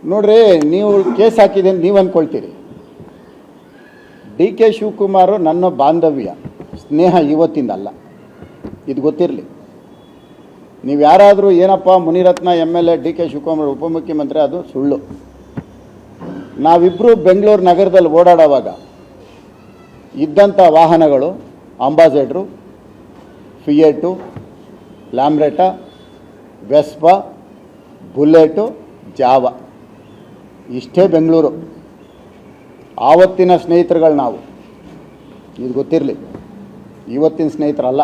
ನೋಡ್ರಿ, ನೀವು ಕೇಸ್ ಹಾಕಿದೆ ಅಂತ ನೀವು ಅಂದ್ಕೊಳ್ತೀರಿ. ಡಿ ಕೆ ಶಿವಕುಮಾರ್ ನನ್ನ ಬಾಂಧವ್ಯ ಸ್ನೇಹ ಇವತ್ತಿಂದಲ್ಲ, ಇದು ಗೊತ್ತಿರಲಿ. ನೀವು ಯಾರಾದರೂ ಏನಪ್ಪ Munirathna MLA D K Shivakumar ಉಪಮುಖ್ಯಮಂತ್ರಿ, ಅದು ಸುಳ್ಳು. ನಾವಿಬ್ಬರು ಬೆಂಗಳೂರು ನಗರದಲ್ಲಿ ಓಡಾಡುವಾಗ ಇದ್ದಂಥ ವಾಹನಗಳು ಅಂಬಾಸೆಡ್ರು, ಫಿಯೇಟು, ಲ್ಯಾಮ್ರೆಟಾ, ವೆಸ್ಪಾ, ಬುಲೆಟು, ಜಾವ, ಇಷ್ಟೇ ಬೆಂಗಳೂರು. ಆವತ್ತಿನ ಸ್ನೇಹಿತರುಗಳು ನಾವು, ಇದು ಗೊತ್ತಿರಲಿ, ಇವತ್ತಿನ ಸ್ನೇಹಿತರಲ್ಲ.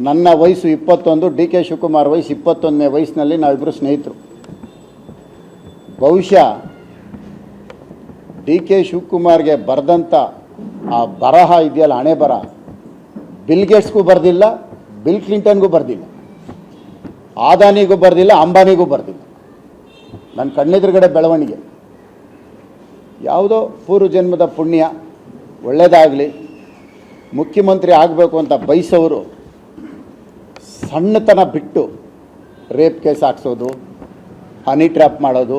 ನನ್ನ ವಯಸ್ಸು 21, ಡಿ ಕೆ ಶಿವಕುಮಾರ್ ವಯಸ್ಸು 21ನೇ ವಯಸ್ಸಿನಲ್ಲಿ ನಾವಿಬ್ಬರು ಸ್ನೇಹಿತರು. ಬಹುಶಃ ಡಿ ಕೆ ಶಿವಕುಮಾರ್ಗೆ ಬರೆದಂಥ ಆ ಬರಹ ಇದೆಯಲ್ಲ, ಹಣೆ ಬರಹ, ಬಿಲ್ ಗೇಟ್ಸ್ಗೂ ಬರೆದಿಲ್ಲ, ಬಿಲ್ ಕ್ಲಿಂಟನ್ಗೂ ಬರೆದಿಲ್ಲ, ಆದಾನಿಗೂ ಬರೆದಿಲ್ಲ, ಅಂಬಾನಿಗೂ ಬರೆದಿಲ್ಲ. ನನ್ನ ಕಣ್ಣೆದುರುಗಡೆ ಬೆಳವಣಿಗೆ. ಯಾವುದೋ ಪೂರ್ವ ಜನ್ಮದ ಪುಣ್ಯ, ಒಳ್ಳೆಯದಾಗಲಿ, ಮುಖ್ಯಮಂತ್ರಿ ಆಗಬೇಕು ಅಂತ ಬಯಸೋರು ಸಣ್ಣತನ ಬಿಟ್ಟು ರೇಪ್ ಕೇಸ್ ಹಾಕ್ಸೋದು, ಹನಿ ಟ್ರ್ಯಾಪ್ ಮಾಡೋದು,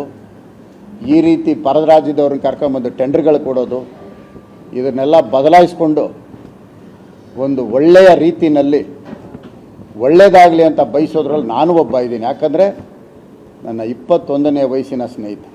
ಈ ರೀತಿ ಪರದ ರಾಜ್ಯದವ್ರನ್ನ ಕರ್ಕೊಂಬಂದು ಟೆಂಡರ್ಗಳು ಕೊಡೋದು, ಇದನ್ನೆಲ್ಲ ಬದಲಾಯಿಸ್ಕೊಂಡು ಒಂದು ಒಳ್ಳೆಯ ರೀತಿಯಲ್ಲಿ ಒಳ್ಳೆಯದಾಗಲಿ ಅಂತ ಬಯಸೋದ್ರಲ್ಲಿ ನಾನು ಒಬ್ಬ ಇದ್ದೀನಿ. ಯಾಕಂದರೆ ನನ್ನ 21ನೇ ವಯಸ್ಸಿನ ಸ್ನೇಹಿತ.